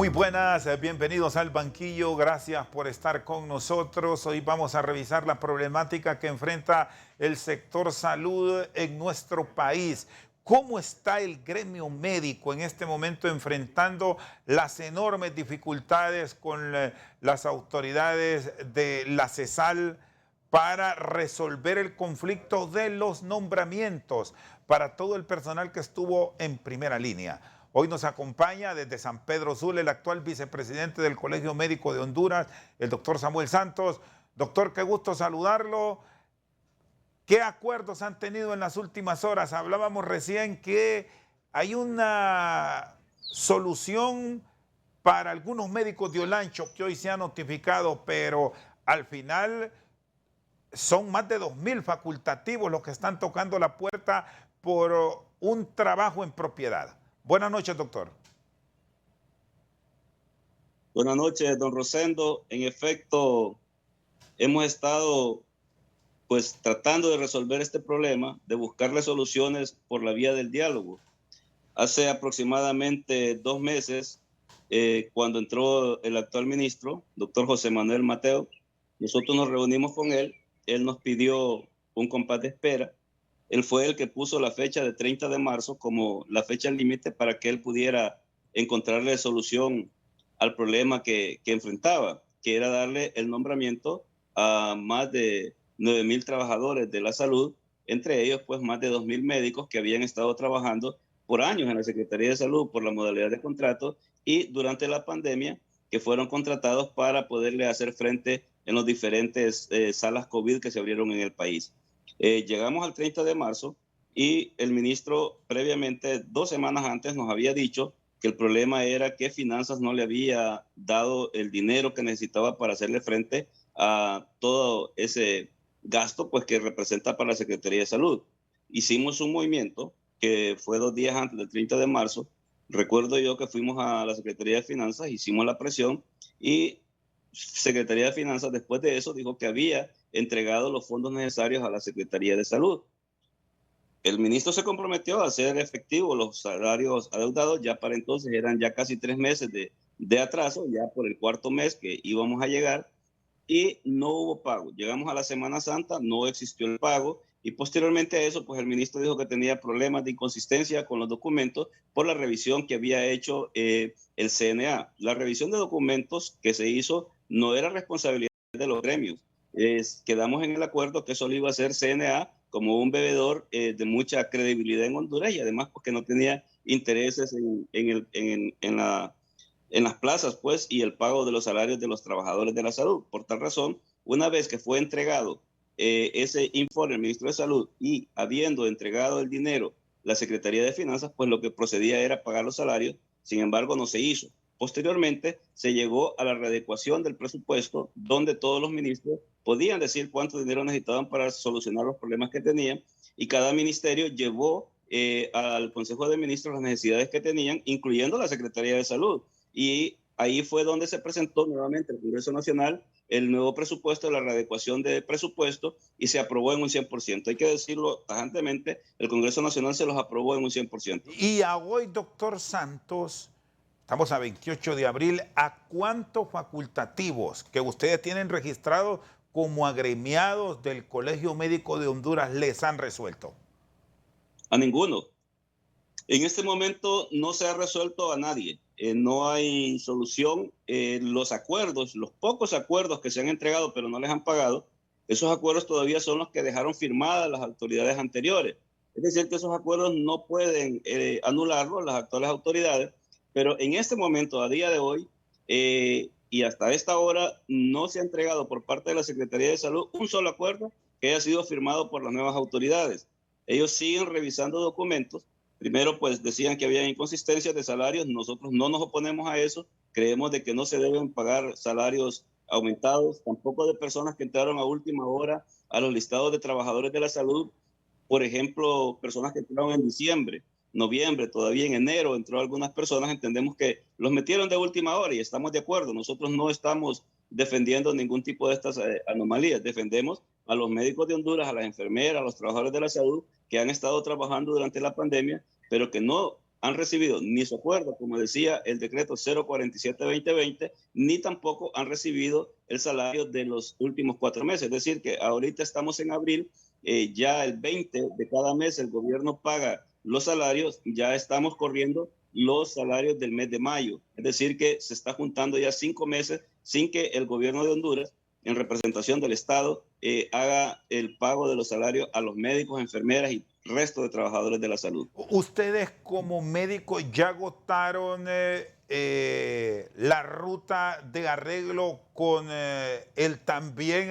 Muy buenas, bienvenidos al banquillo, gracias por estar con nosotros. Hoy vamos a revisar la problemática que enfrenta el sector salud en nuestro país. ¿Cómo está el gremio médico en este momento enfrentando las enormes dificultades con las autoridades de la CESAL para resolver el conflicto de los nombramientos para todo el personal que estuvo en primera línea? Hoy nos acompaña desde San Pedro Sula el actual vicepresidente del Colegio Médico de Honduras, el doctor Samuel Santos. Doctor, qué gusto saludarlo. ¿Qué acuerdos han tenido en las últimas horas? Hablábamos recién que hay una solución para algunos médicos de Olancho que hoy se han notificado, pero al final son más de 2.000 facultativos los que están tocando la puerta por un trabajo en propiedad. Buenas noches, doctor. Buenas noches, don Rosendo. En efecto, hemos estado pues tratando de resolver este problema, de buscarle soluciones por la vía del diálogo. Hace aproximadamente 2 meses, cuando entró el actual ministro, doctor José Manuel Mateo, nosotros nos reunimos con él nos pidió un compás de espera. Él fue el que puso la fecha de 30 de marzo como la fecha límite para que él pudiera encontrarle solución al problema que enfrentaba, que era darle el nombramiento a más de 9,000 trabajadores de la salud, entre ellos pues más de 2,000 médicos que habían estado trabajando por años en la Secretaría de Salud por la modalidad de contrato y durante la pandemia que fueron contratados para poderle hacer frente en los diferentes salas COVID que se abrieron en el país. Llegamos al 30 de marzo y el ministro previamente, 2 semanas antes, nos había dicho que el problema era que Finanzas no le había dado el dinero que necesitaba para hacerle frente a todo ese gasto pues, que representa para la Secretaría de Salud. Hicimos un movimiento que fue 2 días antes del 30 de marzo. Recuerdo yo que fuimos a la Secretaría de Finanzas, hicimos la presión y Secretaría de Finanzas después de eso dijo que había entregado los fondos necesarios a la Secretaría de Salud. El ministro se comprometió a hacer efectivos los salarios adeudados, ya para entonces eran ya casi 3 meses de atraso, ya por el 4.º mes que íbamos a llegar y no hubo pago. Llegamos a la Semana Santa, no existió el pago y posteriormente a eso, pues el ministro dijo que tenía problemas de inconsistencia con los documentos por la revisión que había hecho el CNA. La revisión de documentos que se hizo no era responsabilidad de los gremios. Quedamos en el acuerdo que eso lo iba a hacer CNA como un bebedor de mucha credibilidad en Honduras y además porque no tenía intereses en las plazas, pues, y el pago de los salarios de los trabajadores de la salud. Por tal razón, una vez que fue entregado ese informe al ministro de Salud y habiendo entregado el dinero la Secretaría de Finanzas, pues lo que procedía era pagar los salarios, sin embargo no se hizo. Posteriormente se llegó a la readecuación del presupuesto, donde todos los ministros podían decir cuánto dinero necesitaban para solucionar los problemas que tenían, y cada ministerio llevó al Consejo de Ministros las necesidades que tenían, incluyendo la Secretaría de Salud. Y ahí fue donde se presentó nuevamente al Congreso Nacional el nuevo presupuesto, la readecuación de presupuesto, y se aprobó en un 100%. Hay que decirlo tajantemente, el Congreso Nacional se los aprobó en un 100%. Y a hoy, doctor Santos, estamos a 28 de abril, ¿a cuántos facultativos que ustedes tienen registrados como agremiados del Colegio Médico de Honduras les han resuelto? A ninguno. En este momento no se ha resuelto a nadie. No hay solución. Los acuerdos, los pocos acuerdos que se han entregado pero no les han pagado, esos acuerdos todavía son los que dejaron firmadas las autoridades anteriores. Es decir, que esos acuerdos no pueden anularlos las actuales autoridades, pero en este momento, a día de hoy, y hasta esta hora, no se ha entregado por parte de la Secretaría de Salud un solo acuerdo que haya sido firmado por las nuevas autoridades. Ellos siguen revisando documentos. Primero, pues decían que había inconsistencias de salarios. Nosotros no nos oponemos a eso. Creemos de que no se deben pagar salarios aumentados, tampoco de personas que entraron a última hora a los listados de trabajadores de la salud. Por ejemplo, personas que entraron en diciembre, noviembre, todavía en enero entró algunas personas. Entendemos que los metieron de última hora y estamos de acuerdo. Nosotros no estamos defendiendo ningún tipo de estas anomalías. Defendemos a los médicos de Honduras, a las enfermeras, a los trabajadores de la salud que han estado trabajando durante la pandemia, pero que no han recibido ni su acuerdo, como decía el decreto 047-2020, ni tampoco han recibido el salario de los últimos 4 meses. Es decir, que ahorita estamos en abril, ya el 20 de cada mes el gobierno paga los salarios, ya estamos corriendo los salarios del mes de mayo. Es decir, que se está juntando ya 5 meses sin que el gobierno de Honduras, en representación del Estado, haga el pago de los salarios a los médicos, enfermeras y resto de trabajadores de la salud. Ustedes como médicos ya agotaron la ruta de arreglo con el también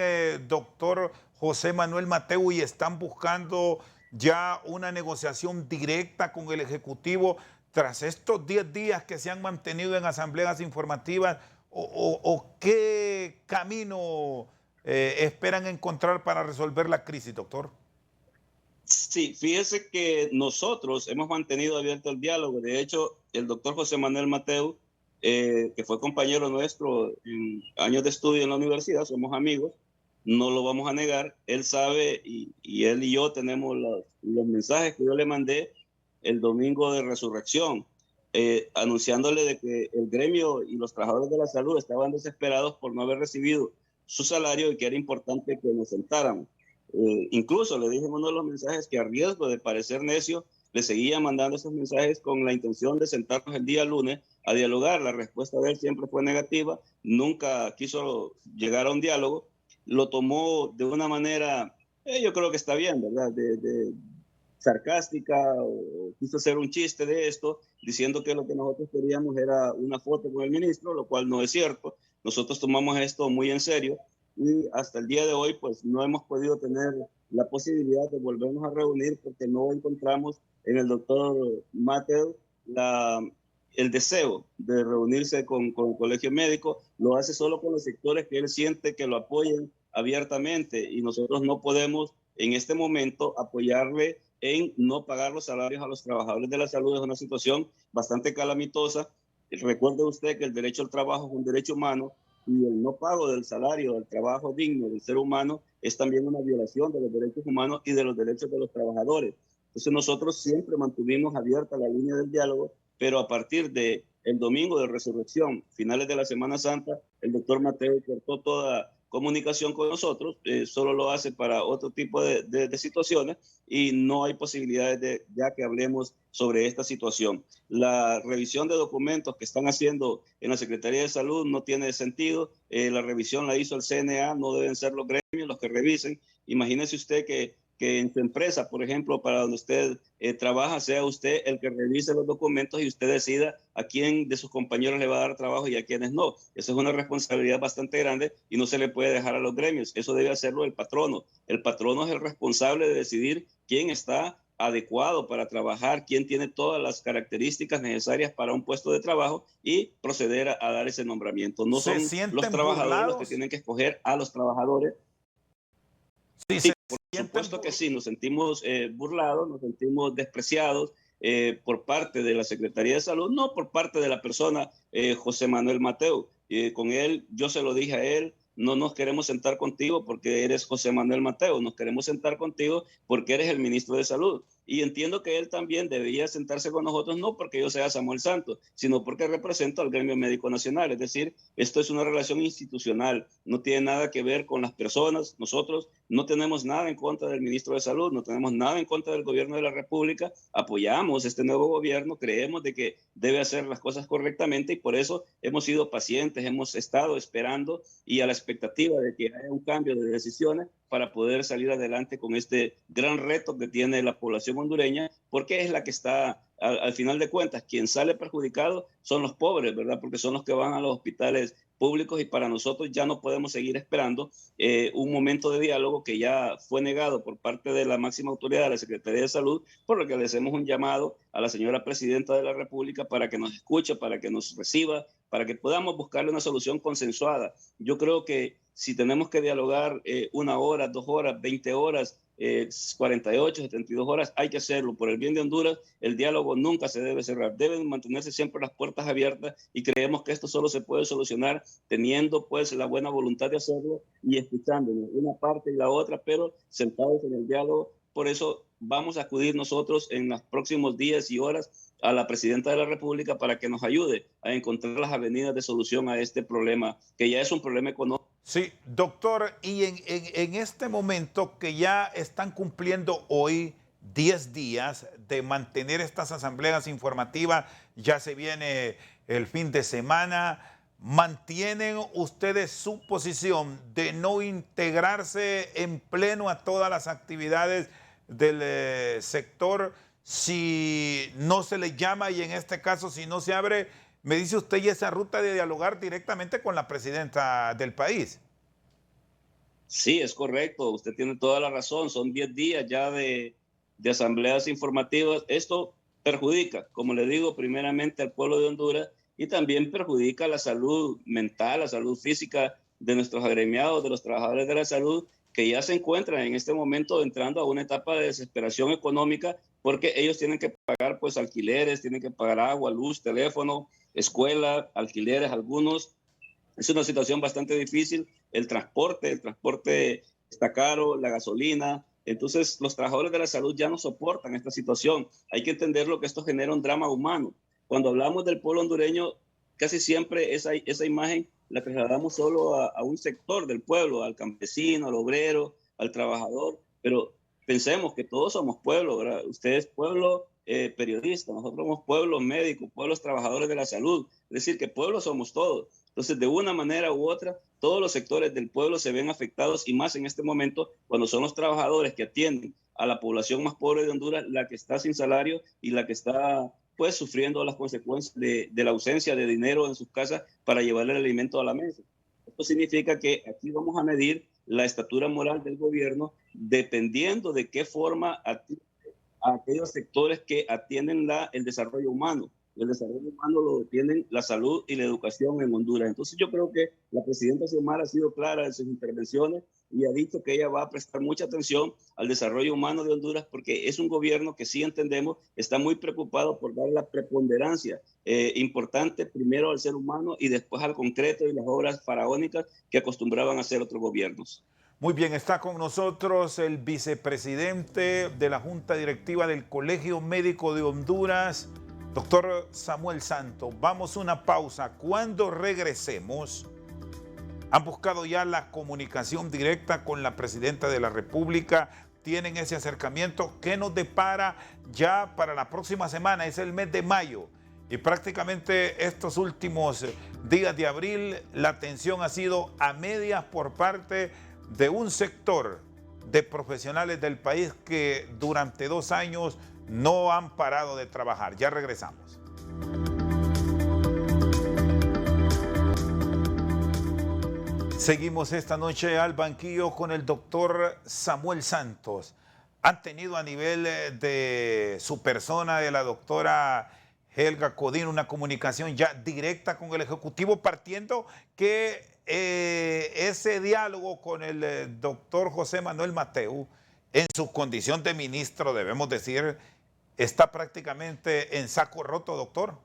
doctor José Manuel Mateu y están buscando ya una negociación directa con el Ejecutivo tras estos 10 días que se han mantenido en asambleas informativas o qué camino esperan encontrar para resolver la crisis, doctor. Sí, fíjese que nosotros hemos mantenido abierto el diálogo. De hecho, el doctor José Manuel Mateu, que fue compañero nuestro en años de estudio en la universidad, somos amigos, no lo vamos a negar. Él sabe y él y yo tenemos los mensajes que yo le mandé el domingo de resurrección, anunciándole de que el gremio y los trabajadores de la salud estaban desesperados por no haber recibido su salario y que era importante que nos sentáramos. Incluso le dije en uno de los mensajes que a riesgo de parecer necio, le seguía mandando esos mensajes con la intención de sentarnos el día lunes a dialogar. La respuesta de él siempre fue negativa, nunca quiso llegar a un diálogo, lo tomó de una manera, yo creo que está bien, ¿verdad? De sarcástica, o quiso hacer un chiste de esto, diciendo que lo que nosotros queríamos era una foto con el ministro, lo cual no es cierto. Nosotros tomamos esto muy en serio y hasta el día de hoy pues no hemos podido tener la posibilidad de volvernos a reunir porque no encontramos en el doctor Mateu el deseo de reunirse con el colegio médico. Lo hace solo con los sectores que él siente que lo apoyen abiertamente y nosotros no podemos en este momento apoyarle en no pagar los salarios a los trabajadores de la salud. Es una situación bastante calamitosa. Recuerde usted que el derecho al trabajo es un derecho humano y el no pago del salario, del trabajo digno del ser humano es también una violación de los derechos humanos y de los derechos de los trabajadores. Entonces nosotros siempre mantuvimos abierta la línea del diálogo, pero a partir del domingo de resurrección, finales de la Semana Santa, el doctor Mateu cortó toda comunicación con nosotros, solo lo hace para otro tipo de situaciones y no hay posibilidades de ya que hablemos sobre esta situación. La revisión de documentos que están haciendo en la Secretaría de Salud no tiene sentido. La revisión la hizo el CNA, no deben ser los gremios los que revisen. Imagínese usted que en su empresa, por ejemplo, para donde usted trabaja, sea usted el que revise los documentos y usted decida a quién de sus compañeros le va a dar trabajo y a quiénes no. Esa es una responsabilidad bastante grande y no se le puede dejar a los gremios. Eso debe hacerlo el patrono. El patrono es el responsable de decidir quién está adecuado para trabajar, quién tiene todas las características necesarias para un puesto de trabajo y proceder a dar ese nombramiento. No son los trabajadores los que tienen que escoger a los trabajadores. Sí, por supuesto que sí, nos sentimos burlados, nos sentimos despreciados por parte de la Secretaría de Salud, no por parte de la persona José Manuel Mateu. Con él, yo se lo dije a él, no nos queremos sentar contigo porque eres José Manuel Mateu, nos queremos sentar contigo porque eres el ministro de Salud. Y entiendo que él también debería sentarse con nosotros, no porque yo sea Samuel Santos, sino porque represento al Gremio Médico Nacional. Es decir, esto es una relación institucional, no tiene nada que ver con las personas. Nosotros no tenemos nada en contra del ministro de Salud, no tenemos nada en contra del gobierno de la República, apoyamos este nuevo gobierno, creemos de que debe hacer las cosas correctamente y por eso hemos sido pacientes, hemos estado esperando y a la expectativa de que haya un cambio de decisiones para poder salir adelante con este gran reto que tiene la población hondureña, porque es la que está, al final de cuentas, quien sale perjudicado son los pobres, ¿verdad? Porque son los que van a los hospitales públicos y para nosotros ya no podemos seguir esperando un momento de diálogo que ya fue negado por parte de la máxima autoridad de la Secretaría de Salud, por lo que le hacemos un llamado a la señora Presidenta de la República para que nos escuche, para que nos reciba, para que podamos buscarle una solución consensuada. Yo creo que si tenemos que dialogar 1 hora, 2 horas, 20 horas, 48, 72 horas, hay que hacerlo. Por el bien de Honduras, el diálogo nunca se debe cerrar. Deben mantenerse siempre las puertas abiertas y creemos que esto solo se puede solucionar teniendo pues la buena voluntad de hacerlo y escuchándonos una parte y la otra, pero sentados en el diálogo. Por eso vamos a acudir nosotros en los próximos días y horas a la presidenta de la República para que nos ayude a encontrar las avenidas de solución a este problema, que ya es un problema económico. Sí, doctor, y en este momento que ya están cumpliendo hoy 10 días de mantener estas asambleas informativas, ya se viene el fin de semana, ¿mantienen ustedes su posición de no integrarse en pleno a todas las actividades del sector si no se les llama y en este caso si no se abre? Me dice usted y esa ruta de dialogar directamente con la presidenta del país. Sí, es correcto, usted tiene toda la razón, son 10 días ya de asambleas informativas. Esto perjudica, como le digo, primeramente al pueblo de Honduras y también perjudica la salud mental, la salud física de nuestros agremiados, de los trabajadores de la salud, que ya se encuentran en este momento entrando a una etapa de desesperación económica porque ellos tienen que pagar pues alquileres, tienen que pagar agua, luz, teléfono, escuela, alquileres algunos. Es una situación bastante difícil. El transporte está caro, la gasolina. Entonces, los trabajadores de la salud ya no soportan esta situación. Hay que entender lo que esto genera un drama humano. Cuando hablamos del pueblo hondureño, casi siempre esa imagen la trasladamos solo a un sector del pueblo, al campesino, al obrero, al trabajador. Pero pensemos que todos somos pueblo, ¿verdad? Usted es pueblo periodista, nosotros somos pueblos médicos, pueblos trabajadores de la salud. Es decir, que pueblo somos todos. Entonces, de una manera u otra, todos los sectores del pueblo se ven afectados y más en este momento cuando son los trabajadores que atienden a la población más pobre de Honduras la que está sin salario y la que está pues sufriendo las consecuencias de la ausencia de dinero en sus casas para llevarle el alimento a la mesa. Esto significa que aquí vamos a medir la estatura moral del gobierno dependiendo de qué forma atiende a aquellos sectores que atienden el desarrollo humano. El desarrollo humano lo tienen la salud y la educación en Honduras. Entonces yo creo que la presidenta Xiomara ha sido clara en sus intervenciones y ha dicho que ella va a prestar mucha atención al desarrollo humano de Honduras porque es un gobierno que sí entendemos está muy preocupado por dar la preponderancia importante primero al ser humano y después al concreto y las obras faraónicas que acostumbraban a hacer otros gobiernos. Muy bien, está con nosotros el vicepresidente de la Junta Directiva del Colegio Médico de Honduras, doctor Samuel Santos. Vamos a una pausa. Cuando regresemos, han buscado ya la comunicación directa con la presidenta de la República, tienen ese acercamiento que nos depara ya para la próxima semana, es el mes de mayo. Y prácticamente estos últimos días de abril, la atención ha sido a medias por parte de un sector de profesionales del país que durante 2 años no han parado de trabajar. Ya regresamos. Seguimos esta noche al banquillo con el doctor Samuel Santos. Han tenido a nivel de su persona, de la doctora Helga Codín, una comunicación ya directa con el Ejecutivo, partiendo que ese diálogo con el doctor José Manuel Mateu, en su condición de ministro, debemos decir, está prácticamente en saco roto, doctor.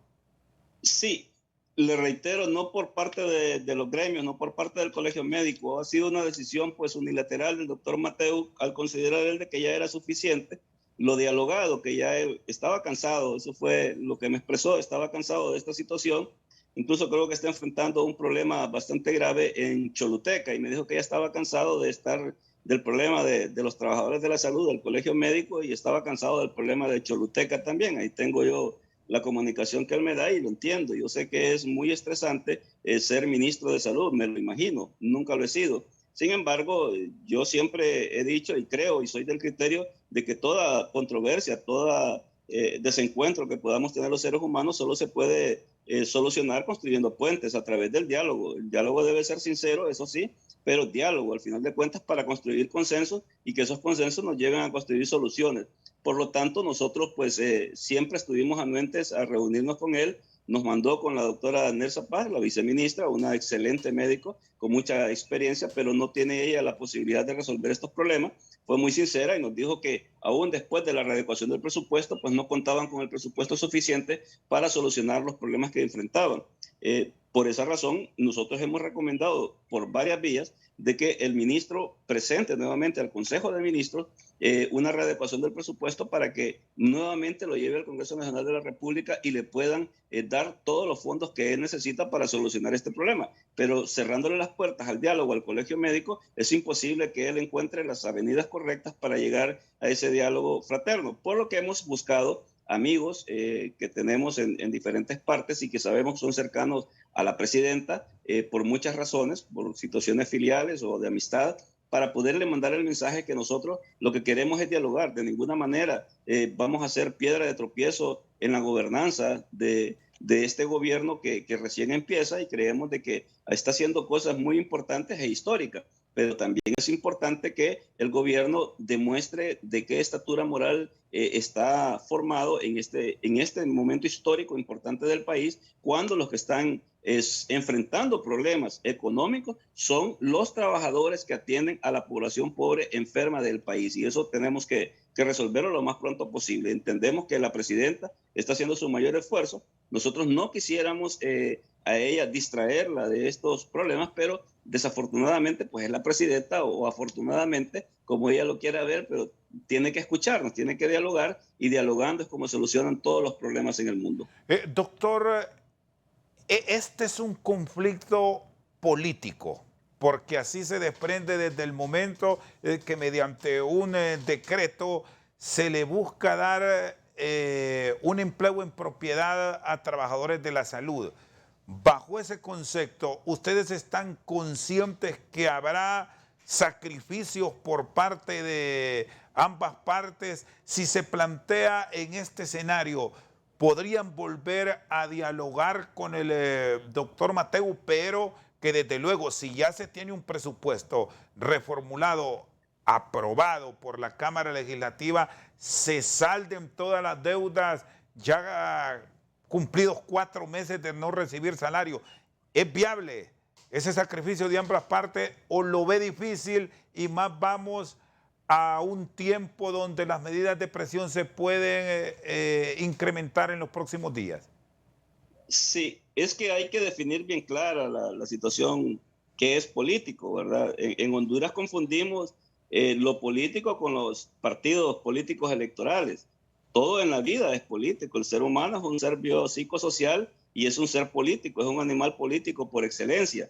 Sí, le reitero, no por parte de los gremios, no por parte del Colegio Médico, ha sido una decisión pues unilateral del doctor Mateu al considerar él de que ya era suficiente lo dialogado, que ya él estaba cansado, eso fue lo que me expresó, estaba cansado de esta situación. Incluso creo que está enfrentando un problema bastante grave en Choluteca y me dijo que ya estaba cansado de estar del problema de los trabajadores de la salud del Colegio Médico y estaba cansado del problema de Choluteca también. Ahí tengo yo la comunicación que él me da y lo entiendo. Yo sé que es muy estresante ser ministro de salud, me lo imagino, nunca lo he sido. Sin embargo, yo siempre he dicho y creo y soy del criterio de que toda controversia, toda desencuentro que podamos tener los seres humanos solo se puede solucionar construyendo puentes a través del diálogo. El diálogo debe ser sincero, eso sí, pero diálogo al final de cuentas para construir consensos y que esos consensos nos lleguen a construir soluciones. Por lo tanto, nosotros pues siempre estuvimos anuentes a reunirnos con él. Nos mandó con la doctora Nersa Paz, la viceministra, una excelente médico con mucha experiencia, pero no tiene ella la posibilidad de resolver estos problemas. Fue muy sincera y nos dijo que aún después de la readecuación del presupuesto, pues no contaban con el presupuesto suficiente para solucionar los problemas que enfrentaban. Por esa razón, nosotros hemos recomendado por varias vías de que el ministro presente nuevamente al Consejo de Ministros una readecuación del presupuesto para que nuevamente lo lleve al Congreso Nacional de la República y le puedan dar todos los fondos que él necesita para solucionar este problema. Pero cerrándole las puertas al diálogo al Colegio Médico, es imposible que él encuentre las avenidas correctas para llegar a ese diálogo fraterno. Por lo que hemos buscado amigos que tenemos en diferentes partes y que sabemos son cercanos a la presidenta por muchas razones, por situaciones filiales o de amistad, para poderle mandar el mensaje que nosotros lo que queremos es dialogar. De ninguna manera vamos a ser piedra de tropiezo en la gobernanza de este gobierno que recién empieza, y creemos de que está haciendo cosas muy importantes e históricas. Pero también es importante que el gobierno demuestre de qué estatura moral está formado en este momento histórico importante del país, cuando los que están enfrentando problemas económicos son los trabajadores que atienden a la población pobre enferma del país. Y eso tenemos que resolverlo lo más pronto posible. Entendemos que la presidenta está haciendo su mayor esfuerzo. Nosotros no quisiéramos a ella distraerla de estos problemas, pero desafortunadamente pues es la presidenta, o afortunadamente, como ella lo quiera ver, pero tiene que escucharnos, tiene que dialogar, y dialogando es como solucionan todos los problemas en el mundo. Doctor, este es un conflicto político, porque así se desprende desde el momento que mediante un decreto se le busca dar un empleo en propiedad a trabajadores de la salud. Bajo ese concepto, ¿ustedes están conscientes que habrá sacrificios por parte de ambas partes? Si se plantea en este escenario, ¿podrían volver a dialogar con el doctor Mateu? Pero que desde luego, si ya se tiene un presupuesto reformulado, aprobado por la Cámara Legislativa, se salden todas las deudas ya cumplidos 4 meses de no recibir salario. ¿Es viable ese sacrificio de ambas partes o lo ve difícil y más vamos a un tiempo donde las medidas de presión se pueden incrementar en los próximos días? Sí, es que hay que definir bien clara la situación que es político, ¿verdad? En Honduras confundimos lo político con los partidos políticos electorales. Todo en la vida es político. El ser humano es un ser biopsicosocial y es un ser político, es un animal político por excelencia.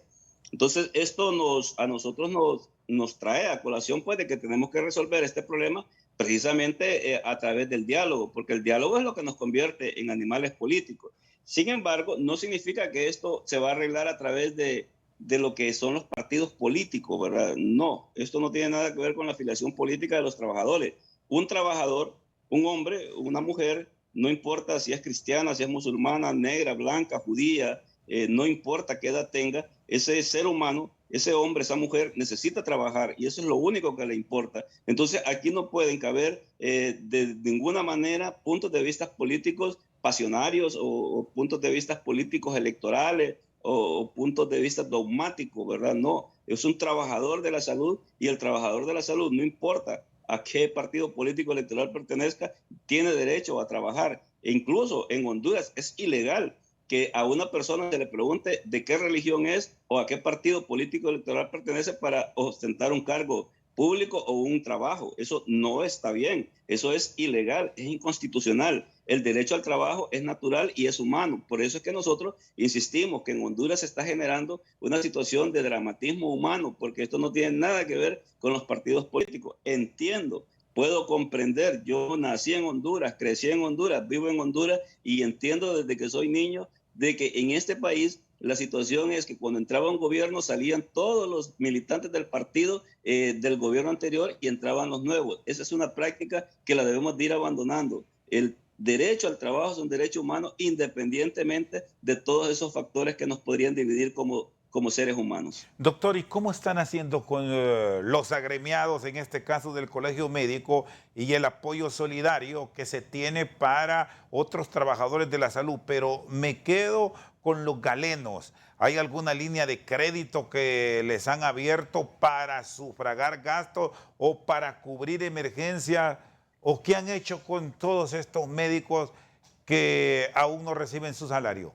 Entonces, esto a nosotros nos trae a colación, pues, de que tenemos que resolver este problema precisamente a través del diálogo, porque el diálogo es lo que nos convierte en animales políticos. Sin embargo, no significa que esto se va a arreglar a través de lo que son los partidos políticos, ¿verdad? No, esto no tiene nada que ver con la afiliación política de los trabajadores. Un trabajador, un hombre, una mujer, no importa si es cristiana, si es musulmana, negra, blanca, judía, no importa qué edad tenga, ese ser humano, ese hombre, esa mujer necesita trabajar, y eso es lo único que le importa. Entonces aquí no pueden caber de ninguna manera puntos de vista políticos pasionarios o puntos de vista políticos electorales o puntos de vista dogmáticos, ¿verdad? No, es un trabajador de la salud, y el trabajador de la salud, no importa a qué partido político electoral pertenezca, tiene derecho a trabajar. E incluso en Honduras es ilegal que a una persona se le pregunte de qué religión es o a qué partido político electoral pertenece para ostentar un cargo público o un trabajo. Eso no está bien, eso es ilegal, es inconstitucional. El derecho al trabajo es natural y es humano. Por eso es que nosotros insistimos que en Honduras se está generando una situación de dramatismo humano, porque esto no tiene nada que ver con los partidos políticos. Entiendo, puedo comprender, yo nací en Honduras, crecí en Honduras, vivo en Honduras, y entiendo desde que soy niño de que en este país la situación es que cuando entraba un gobierno salían todos los militantes del partido del gobierno anterior y entraban los nuevos. Esa es una práctica que la debemos de ir abandonando. El derecho al trabajo es un derecho humano independientemente de todos esos factores que nos podrían dividir como seres humanos. Doctor, ¿y cómo están haciendo con los agremiados, en este caso del Colegio Médico, y el apoyo solidario que se tiene para otros trabajadores de la salud? Pero me quedo con los galenos. ¿Hay alguna línea de crédito que les han abierto para sufragar gastos o para cubrir emergencias? ¿O qué han hecho con todos estos médicos que aún no reciben su salario?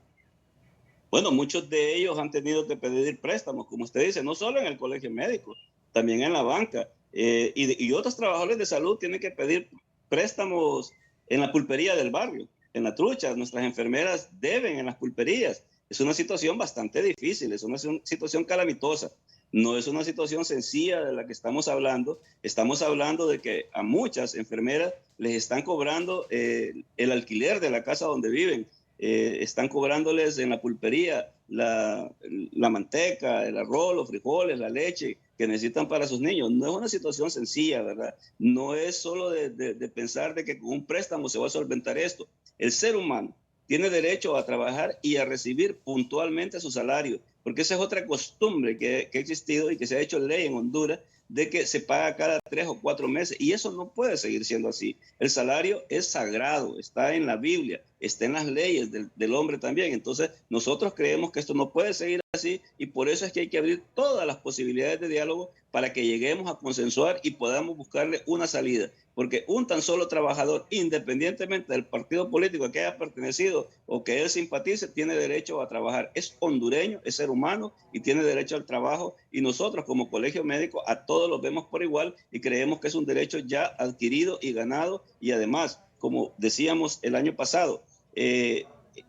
Bueno, muchos de ellos han tenido que pedir préstamos, como usted dice, no solo en el colegio médico, también en la banca. Y otros trabajadores de salud tienen que pedir préstamos en la pulpería del barrio, en la trucha. Nuestras enfermeras deben en las pulperías. Es una situación bastante difícil, es una situación calamitosa. No es una situación sencilla de la que estamos hablando. Estamos hablando de que a muchas enfermeras les están cobrando el alquiler de la casa donde viven. Están cobrándoles en la pulpería la manteca, el arroz, los frijoles, la leche que necesitan para sus niños. No es una situación sencilla, ¿verdad? No es solo de pensar de que con un préstamo se va a solventar esto. El ser humano tiene derecho a trabajar y a recibir puntualmente su salario, porque esa es otra costumbre que ha existido y que se ha hecho ley en Honduras, de que se paga cada 3 o 4 meses, y eso no puede seguir siendo así. El salario es sagrado, está en la Biblia, está en las leyes del hombre también. Entonces, nosotros creemos que esto no puede seguir así, y por eso es que hay que abrir todas las posibilidades de diálogo para que lleguemos a consensuar y podamos buscarle una salida. Porque un tan solo trabajador, independientemente del partido político a que haya pertenecido o que él simpatice, tiene derecho a trabajar. Es hondureño, es ser humano y tiene derecho al trabajo. Y nosotros como colegio médico a todos los vemos por igual y creemos que es un derecho ya adquirido y ganado. Y además, como decíamos el año pasado,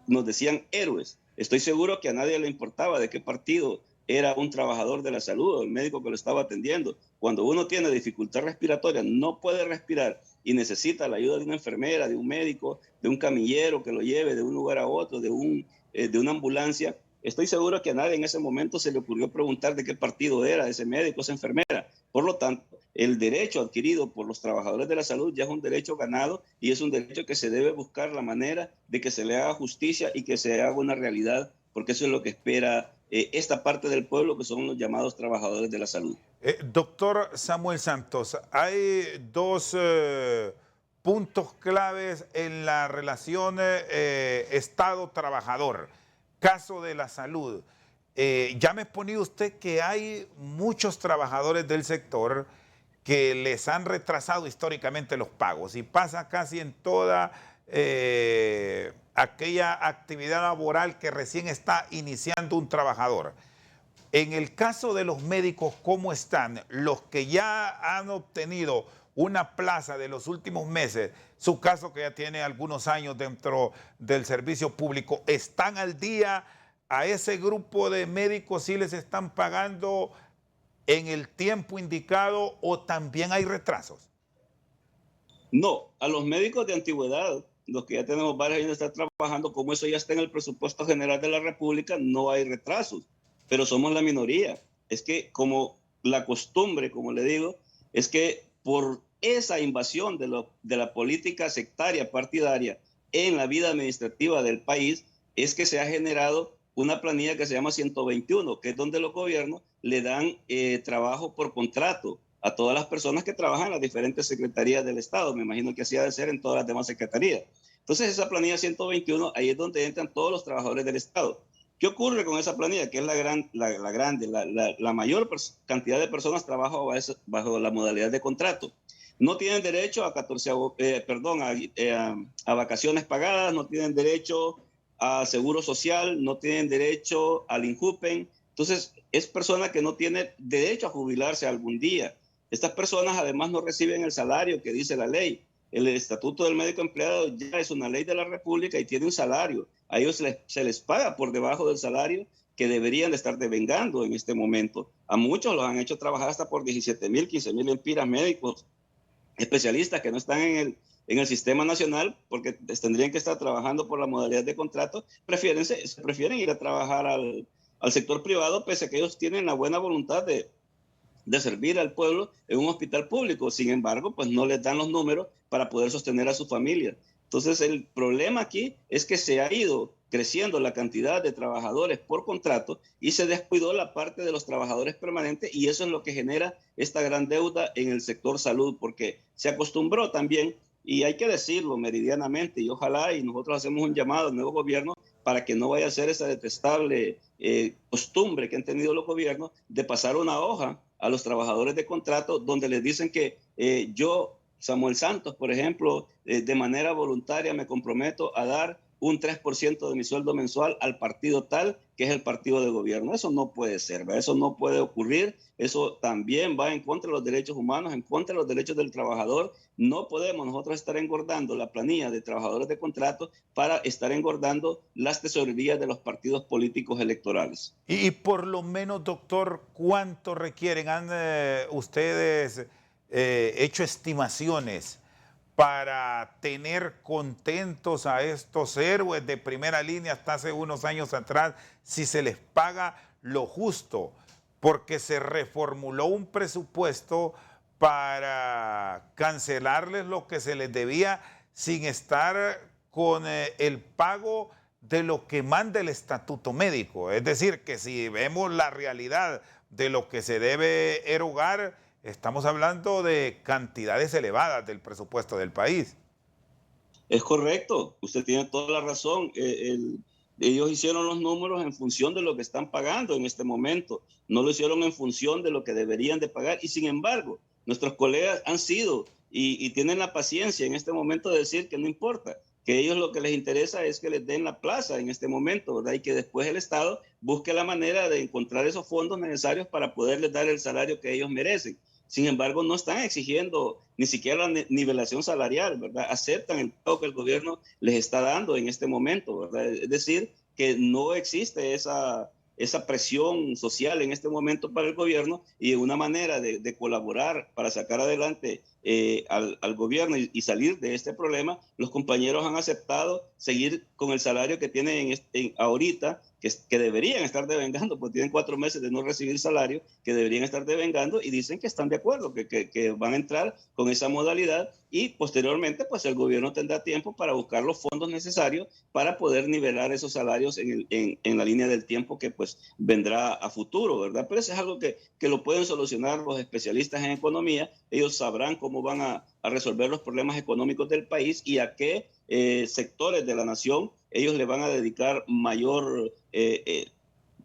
nos decían héroes. Estoy seguro que a nadie le importaba de qué partido era un trabajador de la salud o el médico que lo estaba atendiendo. Cuando uno tiene dificultad respiratoria, no puede respirar y necesita la ayuda de una enfermera, de un médico, de un camillero que lo lleve de un lugar a otro, de una ambulancia. Estoy seguro que a nadie en ese momento se le ocurrió preguntar de qué partido era ese médico, esa enfermera. Por lo tanto, el derecho adquirido por los trabajadores de la salud ya es un derecho ganado y es un derecho que se debe buscar la manera de que se le haga justicia y que se haga una realidad, porque eso es lo que espera esta parte del pueblo, que son los llamados trabajadores de la salud. Doctor Samuel Santos, hay dos puntos claves en la relación Estado-trabajador. Caso de la salud. Ya me exponía usted que hay muchos trabajadores del sector que les han retrasado históricamente los pagos y pasa casi en toda aquella actividad laboral que recién está iniciando un trabajador. En el caso de los médicos, ¿cómo están? Los que ya han obtenido una plaza de los últimos meses, su caso que ya tiene algunos años dentro del servicio público, ¿están al día? ¿A ese grupo de médicos sí les están pagando en el tiempo indicado o también hay retrasos? No, a los médicos de antigüedad, los que ya tenemos varios años de estar trabajando, como eso ya está en el presupuesto general de la República, no hay retrasos, pero somos la minoría. Es que como la costumbre, como le digo, es que por esa invasión de la política sectaria partidaria en la vida administrativa del país, es que se ha generado una planilla que se llama 121, que es donde los gobiernos le dan trabajo por contrato a todas las personas que trabajan en las diferentes secretarías del Estado. Me imagino que así ha de ser en todas las demás secretarías. Entonces, esa planilla 121, ahí es donde entran todos los trabajadores del Estado. ¿Qué ocurre con esa planilla? Que es la mayor cantidad de personas trabaja bajo la modalidad de contrato. No tienen derecho a 14, a vacaciones pagadas, no tienen derecho a seguro social, no tienen derecho al INJUPEN. Entonces, es persona que no tiene derecho a jubilarse algún día. Estas personas además no reciben el salario que dice la ley. El Estatuto del Médico Empleado ya es una ley de la República y tiene un salario. A ellos se les paga por debajo del salario que deberían de estar devengando en este momento. A muchos los han hecho trabajar hasta por 17,000, 15,000 lempiras médicos, especialistas que no están en el sistema nacional porque tendrían que estar trabajando por la modalidad de contrato, prefieren ir a trabajar al sector privado, pese a que ellos tienen la buena voluntad de servir al pueblo en un hospital público. Sin embargo, pues no les dan los números para poder sostener a su familia. Entonces, el problema aquí es que se ha ido creciendo la cantidad de trabajadores por contrato y se descuidó la parte de los trabajadores permanentes, y eso es lo que genera esta gran deuda en el sector salud, porque se acostumbró también, y hay que decirlo meridianamente, y ojalá, y nosotros hacemos un llamado al nuevo gobierno para que no vaya a ser esa detestable costumbre que han tenido los gobiernos de pasar una hoja a los trabajadores de contrato donde les dicen que yo, Samuel Santos, por ejemplo, de manera voluntaria me comprometo a dar un 3% de mi sueldo mensual al partido tal, que es el partido de gobierno. Eso no puede ser, ¿verdad? Eso no puede ocurrir. Eso también va en contra de los derechos humanos, en contra de los derechos del trabajador. No podemos nosotros estar engordando la planilla de trabajadores de contrato para estar engordando las tesorerías de los partidos políticos electorales. Y por lo menos, doctor, ¿cuánto requieren? ¿Han ustedes hecho estimaciones para tener contentos a estos héroes de primera línea hasta hace unos años atrás, si se les paga lo justo? Porque se reformuló un presupuesto para cancelarles lo que se les debía sin estar con el pago de lo que manda el estatuto médico. Es decir, que si vemos la realidad de lo que se debe erogar, estamos hablando de cantidades elevadas del presupuesto del país. Es correcto, usted tiene toda la razón. Ellos hicieron los números en función de lo que están pagando en este momento. No lo hicieron en función de lo que deberían de pagar. Y sin embargo, nuestros colegas han sido y tienen la paciencia en este momento de decir que no importa, que ellos lo que les interesa es que les den la plaza en este momento, ¿verdad? Y que después el Estado busque la manera de encontrar esos fondos necesarios para poderles dar el salario que ellos merecen. Sin embargo, no están exigiendo ni siquiera la nivelación salarial, ¿verdad? Aceptan el pago que el gobierno les está dando en este momento, ¿verdad? Es decir, que no existe esa presión social en este momento para el gobierno, y una manera de colaborar para sacar adelante al gobierno y salir de este problema. Los compañeros han aceptado seguir con el salario que tienen ahorita, que deberían estar devengando, porque tienen 4 meses de no recibir salario, que deberían estar devengando, y dicen que están de acuerdo, que van a entrar con esa modalidad, y posteriormente pues el gobierno tendrá tiempo para buscar los fondos necesarios para poder nivelar esos salarios en la línea del tiempo que pues vendrá a futuro, ¿verdad? Pero eso es algo que lo pueden solucionar los especialistas en economía. Ellos sabrán cómo van a resolver los problemas económicos del país y a qué sectores de la nación ellos le van a dedicar mayor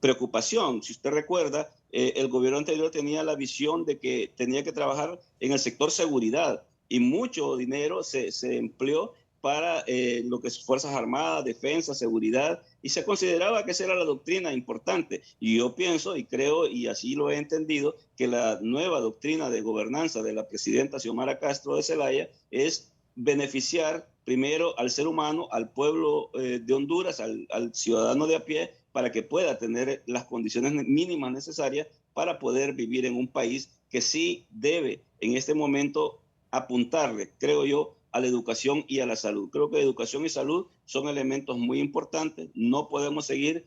preocupación. Si usted recuerda, el gobierno anterior tenía la visión de que tenía que trabajar en el sector seguridad, y mucho dinero se empleó para lo que es Fuerzas Armadas, Defensa, Seguridad, y se consideraba que esa era la doctrina importante. Y yo pienso y creo, y así lo he entendido, que la nueva doctrina de gobernanza de la presidenta Xiomara Castro de Zelaya es beneficiar primero al ser humano, al pueblo de Honduras, al ciudadano de a pie, para que pueda tener las condiciones mínimas necesarias para poder vivir en un país que sí debe en este momento apuntarle, creo yo, a la educación y a la salud. Creo que educación y salud son elementos muy importantes. No podemos seguir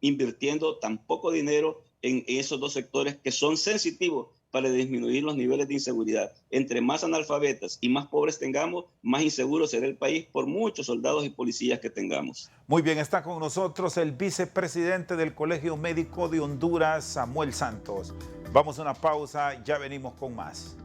invirtiendo tan poco dinero en esos dos sectores que son sensitivos para disminuir los niveles de inseguridad. Entre más analfabetas y más pobres tengamos, más inseguro será el país por muchos soldados y policías que tengamos. Muy bien, está con nosotros el vicepresidente del Colegio Médico de Honduras, Samuel Santos. Vamos a una pausa, ya venimos con más.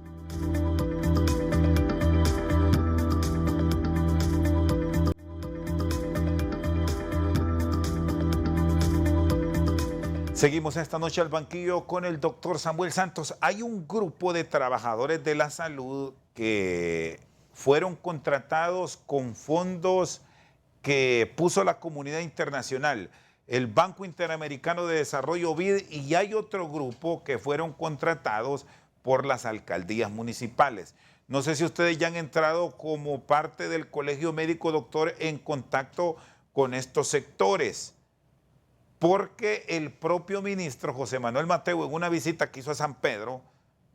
Seguimos esta noche al banquillo con el doctor Samuel Santos. Hay un grupo de trabajadores de la salud que fueron contratados con fondos que puso la comunidad internacional, el Banco Interamericano de Desarrollo BID, y hay otro grupo que fueron contratados por las alcaldías municipales. No sé si ustedes ya han entrado como parte del Colegio Médico, doctor, en contacto con estos sectores, porque el propio ministro José Manuel Mateo, en una visita que hizo a San Pedro,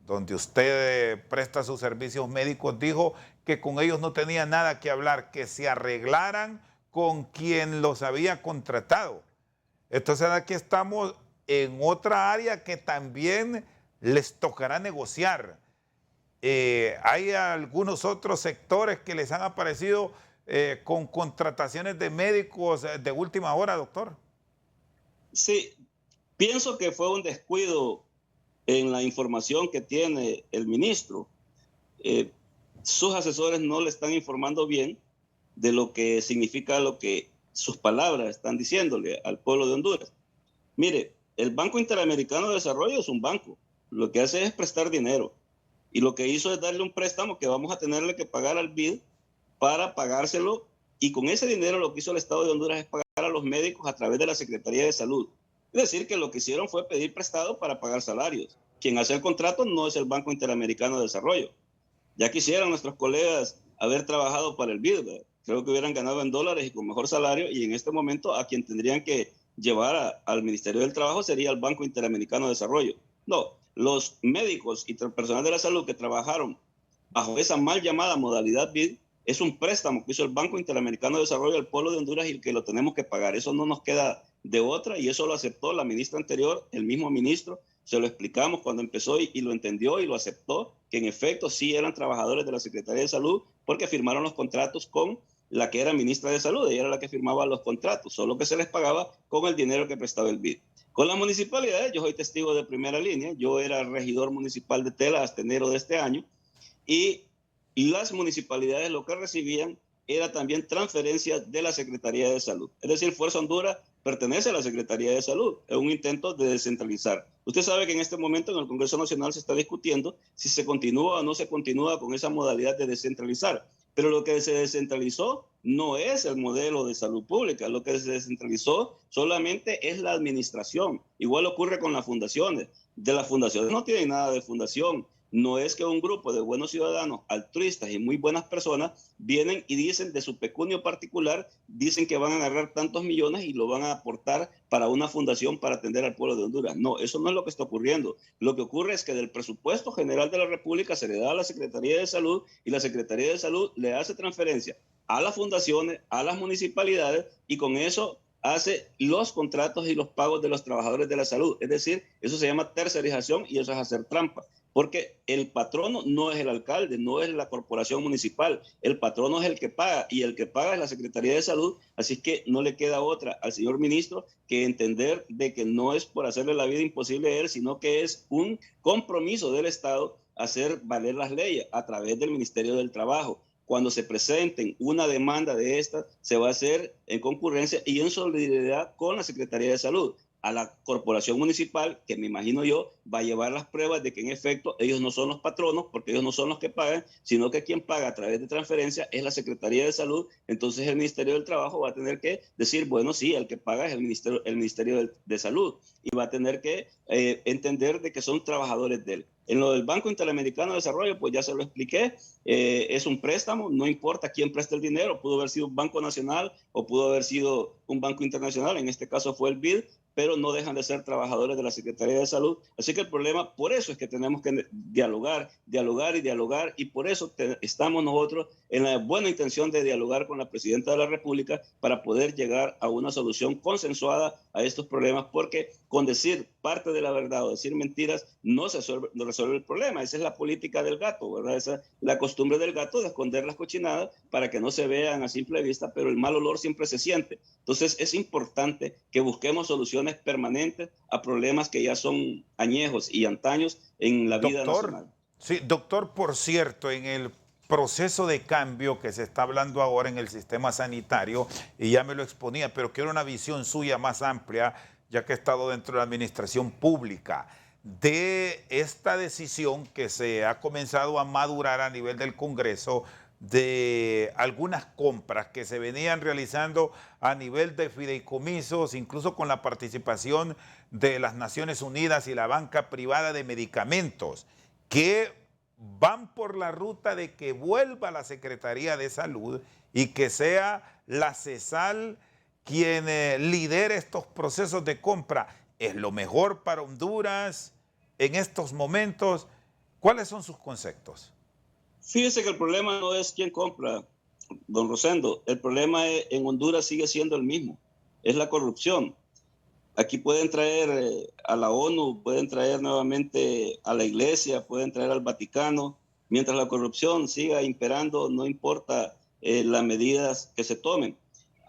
donde usted presta sus servicios médicos, dijo que con ellos no tenía nada que hablar, que se arreglaran con quien los había contratado. Entonces aquí estamos en otra área que también les tocará negociar. Hay algunos otros sectores que les han aparecido con contrataciones de médicos de última hora, doctor. Sí, pienso que fue un descuido en la información que tiene el ministro. Sus asesores no le están informando bien de lo que significa lo que sus palabras están diciéndole al pueblo de Honduras. Mire, el Banco Interamericano de Desarrollo es un banco. Lo que hace es prestar dinero. Y lo que hizo es darle un préstamo que vamos a tenerle que pagar al BID para pagárselo Y con ese dinero lo que hizo el Estado de Honduras es pagar a los médicos a través de la Secretaría de Salud. Es decir, que lo que hicieron fue pedir prestado para pagar salarios. Quien hace el contrato no es el Banco Interamericano de Desarrollo. Ya quisieran nuestros colegas haber trabajado para el BID, ¿verdad? Creo que hubieran ganado en dólares y con mejor salario, y en este momento a quien tendrían que llevar al Ministerio del Trabajo sería el Banco Interamericano de Desarrollo. No, los médicos y personal de la salud que trabajaron bajo esa mal llamada modalidad BID es un préstamo que hizo el Banco Interamericano de Desarrollo al pueblo de Honduras y que lo tenemos que pagar. Eso no nos queda de otra, y eso lo aceptó la ministra anterior, el mismo ministro. Se lo explicamos cuando empezó y lo entendió y lo aceptó, que en efecto sí eran trabajadores de la Secretaría de Salud porque firmaron los contratos con la que era ministra de Salud. Ella era la que firmaba los contratos, solo que se les pagaba con el dinero que prestaba el BID. Con las municipalidades, yo soy testigo de primera línea. Yo era regidor municipal de Tela hasta enero de este año, y las municipalidades lo que recibían era también transferencias de la Secretaría de Salud. Es decir, Fuerza Honduras pertenece a la Secretaría de Salud. Es un intento de descentralizar. Usted sabe que en este momento en el Congreso Nacional se está discutiendo si se continúa o no se continúa con esa modalidad de descentralizar. Pero lo que se descentralizó no es el modelo de salud pública. Lo que se descentralizó solamente es la administración. Igual ocurre con las fundaciones. De las fundaciones no tienen nada de fundación. No es que un grupo de buenos ciudadanos, altruistas y muy buenas personas vienen y dicen de su pecunio particular, dicen que van a agarrar tantos millones y lo van a aportar para una fundación para atender al pueblo de Honduras. No, eso no es lo que está ocurriendo. Lo que ocurre es que del presupuesto general de la República se le da a la Secretaría de Salud, y la Secretaría de Salud le hace transferencia a las fundaciones, a las municipalidades, y con eso hace los contratos y los pagos de los trabajadores de la salud. Es decir, eso se llama tercerización, y eso es hacer trampa. Porque el patrono no es el alcalde, no es la corporación municipal. El patrono es el que paga, y el que paga es la Secretaría de Salud. Así que no le queda otra al señor ministro que entender de que no es por hacerle la vida imposible a él, sino que es un compromiso del Estado hacer valer las leyes a través del Ministerio del Trabajo. Cuando se presenten una demanda de esta, se va a hacer en concurrencia y en solidaridad con la Secretaría de Salud. A la corporación municipal, que me imagino yo, va a llevar las pruebas de que en efecto ellos no son los patronos, porque ellos no son los que pagan, sino que quien paga a través de transferencia es la Secretaría de Salud. Entonces el Ministerio del Trabajo va a tener que decir, bueno, sí, el que paga es el Ministerio de Salud, y va a tener que entender de que son trabajadores de él. En lo del Banco Interamericano de Desarrollo, pues ya se lo expliqué, es un préstamo, no importa quién preste el dinero, pudo haber sido un banco nacional o pudo haber sido un banco internacional, en este caso fue el BID, pero no dejan de ser trabajadores de la Secretaría de Salud. Así que el problema, por eso es que tenemos que dialogar, y por eso estamos nosotros en la buena intención de dialogar con la Presidenta de la República para poder llegar a una solución consensuada a estos problemas, porque con decir parte de la verdad o decir mentiras no se resuelve el problema. Esa es la política del gato, ¿verdad? Esa es la costumbre del gato, de esconder las cochinadas para que no se vean a simple vista, pero el mal olor siempre se siente. Entonces es importante que busquemos soluciones permanentes a problemas que ya son añejos y antaños en la vida nacional. Sí, doctor, por cierto, en el proceso de cambio que se está hablando ahora en el sistema sanitario, y ya me lo exponía, pero quiero una visión suya más amplia, ya que he estado dentro de la administración pública, de esta decisión que se ha comenzado a madurar a nivel del Congreso, de algunas compras que se venían realizando a nivel de fideicomisos, incluso con la participación de las Naciones Unidas y la banca privada de medicamentos, que van por la ruta de que vuelva la Secretaría de Salud y que sea la CESAL quien lidere estos procesos de compra. ¿Es lo mejor para Honduras en estos momentos? ¿Cuáles son sus conceptos? Fíjese que el problema no es quién compra, don Rosendo. El problema en Honduras sigue siendo el mismo. Es la corrupción. Aquí pueden traer a la ONU, pueden traer nuevamente a la Iglesia, pueden traer al Vaticano. Mientras la corrupción siga imperando, no importa las medidas que se tomen.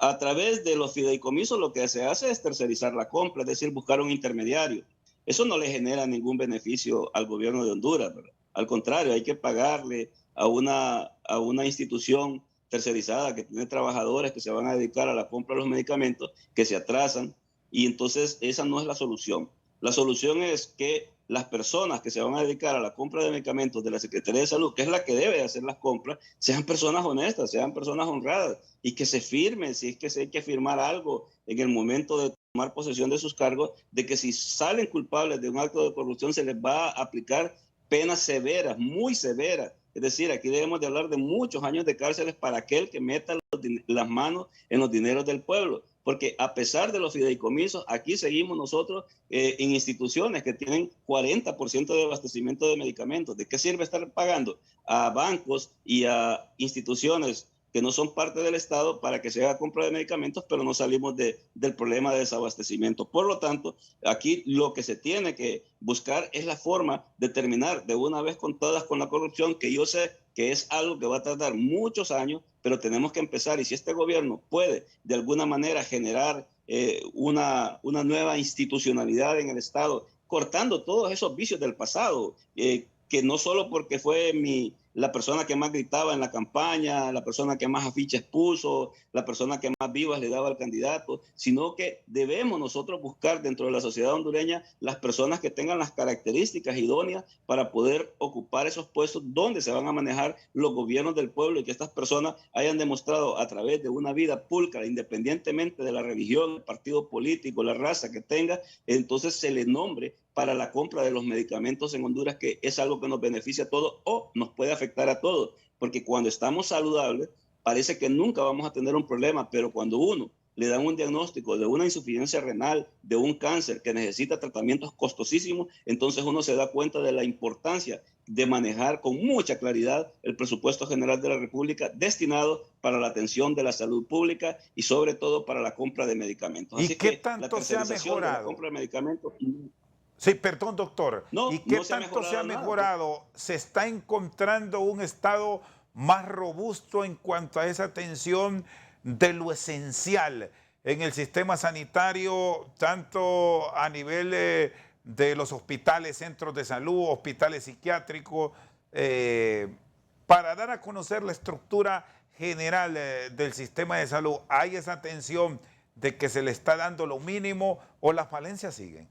A través de los fideicomisos lo que se hace es tercerizar la compra, es decir, buscar un intermediario. Eso no le genera ningún beneficio al gobierno de Honduras, ¿verdad? Al contrario, hay que pagarle a una institución tercerizada que tiene trabajadores que se van a dedicar a la compra de los medicamentos, que se atrasan, y entonces esa no es la solución. La solución es que las personas que se van a dedicar a la compra de medicamentos de la Secretaría de Salud, que es la que debe hacer las compras, sean personas honestas, sean personas honradas y que se firme, si es que se hay que firmar algo en el momento de tomar posesión de sus cargos, de que si salen culpables de un acto de corrupción se les va a aplicar penas severas, muy severas. Es decir, aquí debemos de hablar de muchos años de cárceles para aquel que meta las manos en los dineros del pueblo. Porque a pesar de los fideicomisos, aquí seguimos nosotros en instituciones que tienen 40% de abastecimiento de medicamentos. ¿De qué sirve estar pagando a bancos y a instituciones que no son parte del Estado para que se haga compra de medicamentos, pero no salimos del problema de desabastecimiento? Por lo tanto, aquí lo que se tiene que buscar es la forma de terminar de una vez con todas con la corrupción, que yo sé que es algo que va a tardar muchos años, pero tenemos que empezar. Y si este gobierno puede de alguna manera generar una nueva institucionalidad en el Estado, cortando todos esos vicios del pasado, que no solo porque fue la persona que más gritaba en la campaña, la persona que más afiches puso, la persona que más vivas le daba al candidato, sino que debemos nosotros buscar dentro de la sociedad hondureña las personas que tengan las características idóneas para poder ocupar esos puestos donde se van a manejar los gobiernos del pueblo, y que estas personas hayan demostrado a través de una vida pulcra, independientemente de la religión, el partido político, la raza que tenga, entonces se le nombre para la compra de los medicamentos en Honduras, que es algo que nos beneficia a todos o nos puede afectar a todos, porque cuando estamos saludables parece que nunca vamos a tener un problema, pero cuando uno le dan un diagnóstico de una insuficiencia renal, de un cáncer que necesita tratamientos costosísimos, entonces uno se da cuenta de la importancia de manejar con mucha claridad el presupuesto general de la República destinado para la atención de la salud pública y sobre todo para la compra de medicamentos. ¿Y Así qué que la tanto se ha tercerización de la mejorado? compra de medicamentos... Sí, perdón, doctor. ¿Y qué No se ha tanto se ha mejorado nada. mejorado? ¿Se está encontrando un Estado más robusto en cuanto a esa atención de lo esencial en el sistema sanitario, tanto a nivel de los hospitales, centros de salud, hospitales psiquiátricos, para dar a conocer la estructura general del sistema de salud? ¿Hay esa atención de que se le está dando lo mínimo o las falencias siguen?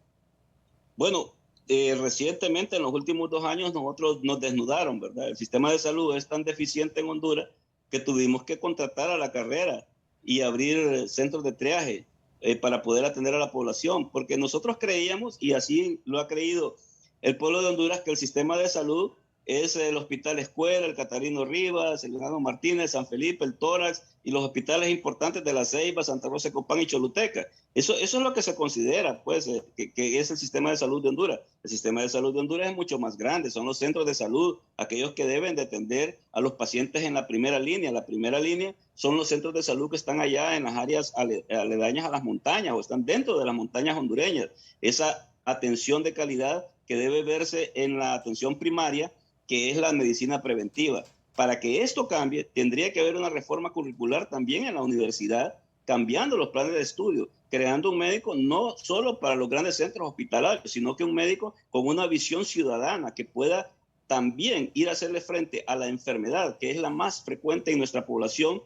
Bueno, recientemente, en los últimos 2 años, nosotros nos desnudaron, ¿verdad? El sistema de salud es tan deficiente en Honduras que tuvimos que contratar a la carrera y abrir centros de triaje para poder atender a la población, porque nosotros creíamos, y así lo ha creído el pueblo de Honduras, que el sistema de salud es el Hospital Escuela, el Catarino Rivas, el Leonardo Martínez, San Felipe, el Tórax y los hospitales importantes de La Ceiba, Santa Rosa de Copán y Choluteca. Eso es lo que se considera, pues, que es el sistema de salud de Honduras. El sistema de salud de Honduras es mucho más grande, son los centros de salud, aquellos que deben de atender a los pacientes en la primera línea. La primera línea son los centros de salud que están allá en las áreas aledañas a las montañas o están dentro de las montañas hondureñas. Esa atención de calidad que debe verse en la atención primaria, que es la medicina preventiva. Para que esto cambie, tendría que haber una reforma curricular también en la universidad, cambiando los planes de estudio, creando un médico no solo para los grandes centros hospitalarios, sino que un médico con una visión ciudadana que pueda también ir a hacerle frente a la enfermedad, que es la más frecuente en nuestra población,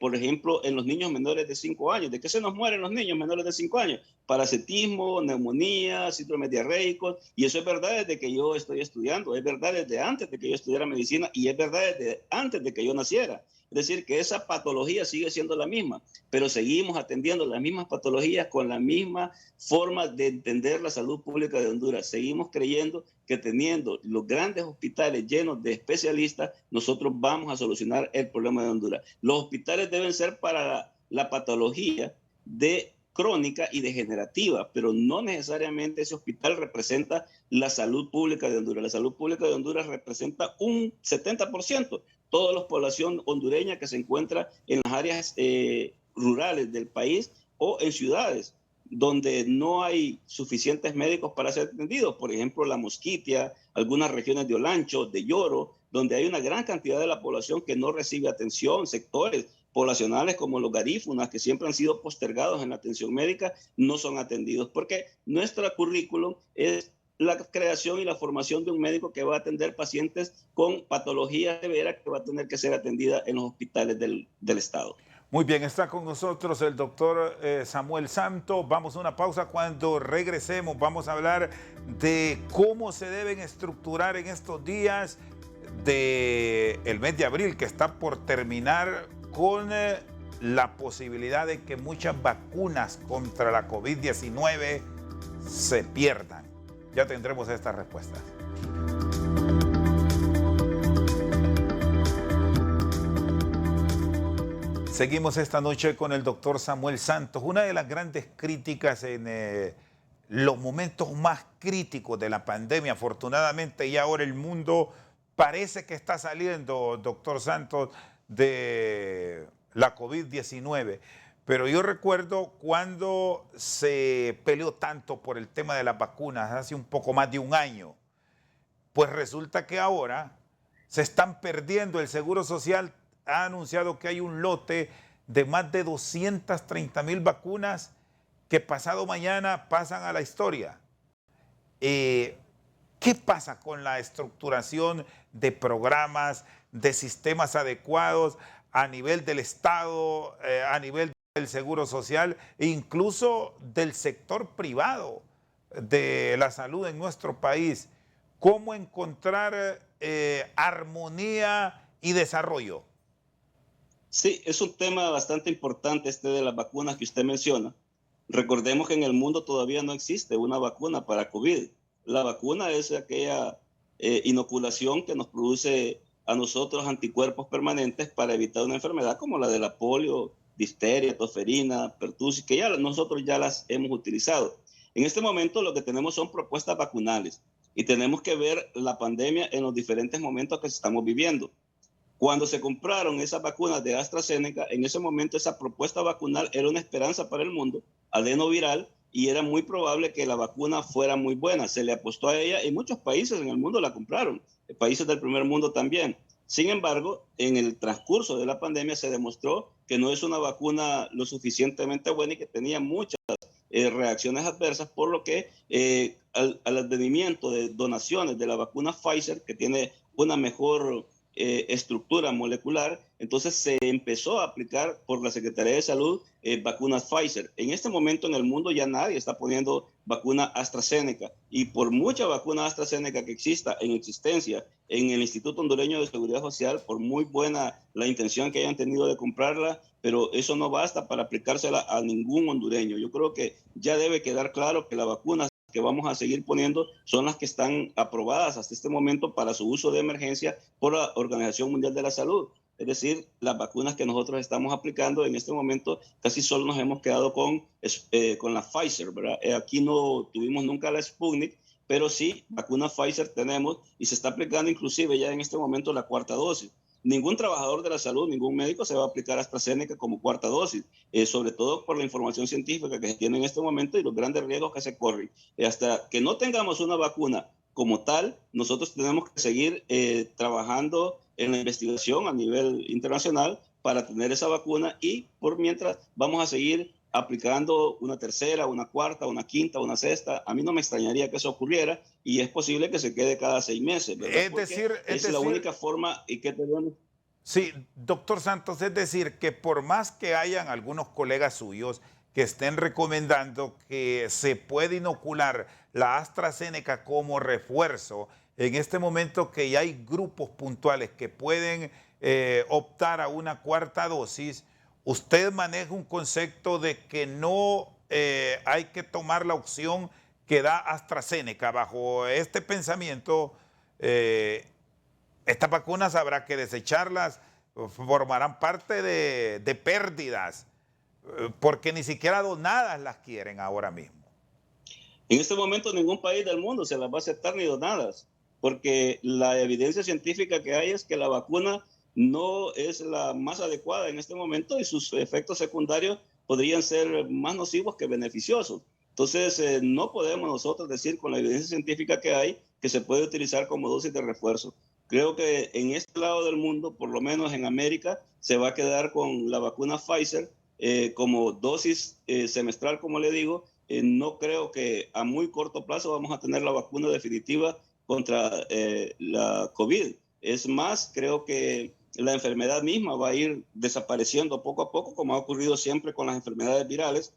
por ejemplo, en los niños menores de 5 años. ¿De qué se nos mueren los niños menores de 5 años? Paracetismo, neumonía, síndromes diarreicos, y eso es verdad desde que yo estoy estudiando, es verdad desde antes de que yo estudiara medicina y es verdad desde antes de que yo naciera. Es decir, que esa patología sigue siendo la misma, pero seguimos atendiendo las mismas patologías con la misma forma de entender la salud pública de Honduras. Seguimos creyendo que teniendo los grandes hospitales llenos de especialistas, nosotros vamos a solucionar el problema de Honduras. Los hospitales deben ser para la patología de crónica y degenerativa, pero no necesariamente ese hospital representa la salud pública de Honduras. La salud pública de Honduras representa un 70%. Toda la población hondureña que se encuentra en las áreas rurales del país o en ciudades donde no hay suficientes médicos para ser atendidos. Por ejemplo, La Mosquitia, algunas regiones de Olancho, de Lloro, donde hay una gran cantidad de la población que no recibe atención, sectores poblacionales como los garífunas, que siempre han sido postergados en la atención médica, no son atendidos, porque nuestro currículum es la creación y la formación de un médico que va a atender pacientes con patologías severas que va a tener que ser atendida en los hospitales del Estado. Muy bien, está con nosotros el doctor Samuel Santo. Vamos a una pausa. Cuando regresemos vamos a hablar de cómo se deben estructurar en estos días del mes de abril, que está por terminar, con la posibilidad de que muchas vacunas contra la COVID-19 se pierdan. Ya tendremos estas respuestas. Seguimos esta noche con el doctor Samuel Santos. Una de las grandes críticas en los momentos más críticos de la pandemia, afortunadamente ya ahora el mundo parece que está saliendo, doctor Santos, de la COVID-19. Pero yo recuerdo cuando se peleó tanto por el tema de las vacunas, hace un poco más de un año, pues resulta que ahora se están perdiendo. El Seguro Social ha anunciado que hay un lote de más de 230,000 vacunas que pasado mañana pasan a la historia. ¿Qué pasa con la estructuración de programas, de sistemas adecuados a nivel del Estado, a nivel del Seguro Social e incluso del sector privado de la salud en nuestro país? ¿Cómo encontrar armonía y desarrollo? Sí, es un tema bastante importante este de las vacunas que usted menciona. Recordemos que en el mundo todavía no existe una vacuna para COVID. La vacuna es aquella inoculación que nos produce a nosotros anticuerpos permanentes para evitar una enfermedad como la de la polio, difteria, tosferina, pertussis, que ya nosotros ya las hemos utilizado. En este momento lo que tenemos son propuestas vacunales y tenemos que ver la pandemia en los diferentes momentos que estamos viviendo. Cuando se compraron esas vacunas de AstraZeneca, en ese momento esa propuesta vacunal era una esperanza para el mundo, adenoviral, y era muy probable que la vacuna fuera muy buena. Se le apostó a ella y muchos países en el mundo la compraron, países del primer mundo también. Sin embargo, en el transcurso de la pandemia se demostró que no es una vacuna lo suficientemente buena y que tenía muchas reacciones adversas, por lo que al advenimiento de donaciones de la vacuna Pfizer, que tiene una mejor estructura molecular, entonces se empezó a aplicar por la Secretaría de Salud vacunas Pfizer. En este momento en el mundo ya nadie está poniendo vacuna AstraZeneca, y por mucha vacuna AstraZeneca que exista en existencia en el Instituto Hondureño de Seguridad Social, por muy buena la intención que hayan tenido de comprarla, pero eso no basta para aplicársela a ningún hondureño. Yo creo que ya debe quedar claro que la vacuna que vamos a seguir poniendo son las que están aprobadas hasta este momento para su uso de emergencia por la Organización Mundial de la Salud. Es decir, las vacunas que nosotros estamos aplicando en este momento casi solo nos hemos quedado con la Pfizer, ¿verdad? Aquí no tuvimos nunca la Sputnik, pero sí, vacuna Pfizer tenemos y se está aplicando inclusive ya en este momento la cuarta dosis. Ningún trabajador de la salud, ningún médico se va a aplicar AstraZeneca como cuarta dosis, sobre todo por la información científica que se tiene en este momento y los grandes riesgos que se corren. Hasta que no tengamos una vacuna como tal, nosotros tenemos que seguir trabajando en la investigación a nivel internacional para tener esa vacuna, y por mientras vamos a seguir aplicando una tercera, una cuarta, una quinta, una sexta. A mí no me extrañaría que eso ocurriera, y es posible que se quede cada 6 meses, ¿verdad? Es la única forma y que tenemos. Sí, doctor Santos, es decir, que por más que hayan algunos colegas suyos que estén recomendando que se puede inocular la AstraZeneca como refuerzo, en este momento que ya hay grupos puntuales que pueden optar a una cuarta dosis, usted maneja un concepto de que no hay que tomar la opción que da AstraZeneca. Bajo este pensamiento, estas vacunas habrá que desecharlas, formarán parte de pérdidas, porque ni siquiera donadas las quieren ahora mismo. En este momento ningún país del mundo se las va a aceptar ni donadas, porque la evidencia científica que hay es que la vacuna no es la más adecuada en este momento y sus efectos secundarios podrían ser más nocivos que beneficiosos. Entonces, no podemos nosotros decir con la evidencia científica que hay que se puede utilizar como dosis de refuerzo. Creo que en este lado del mundo, por lo menos en América, se va a quedar con la vacuna Pfizer como dosis semestral, como le digo. No creo que a muy corto plazo vamos a tener la vacuna definitiva contra la COVID. Es más, creo que la enfermedad misma va a ir desapareciendo poco a poco, como ha ocurrido siempre con las enfermedades virales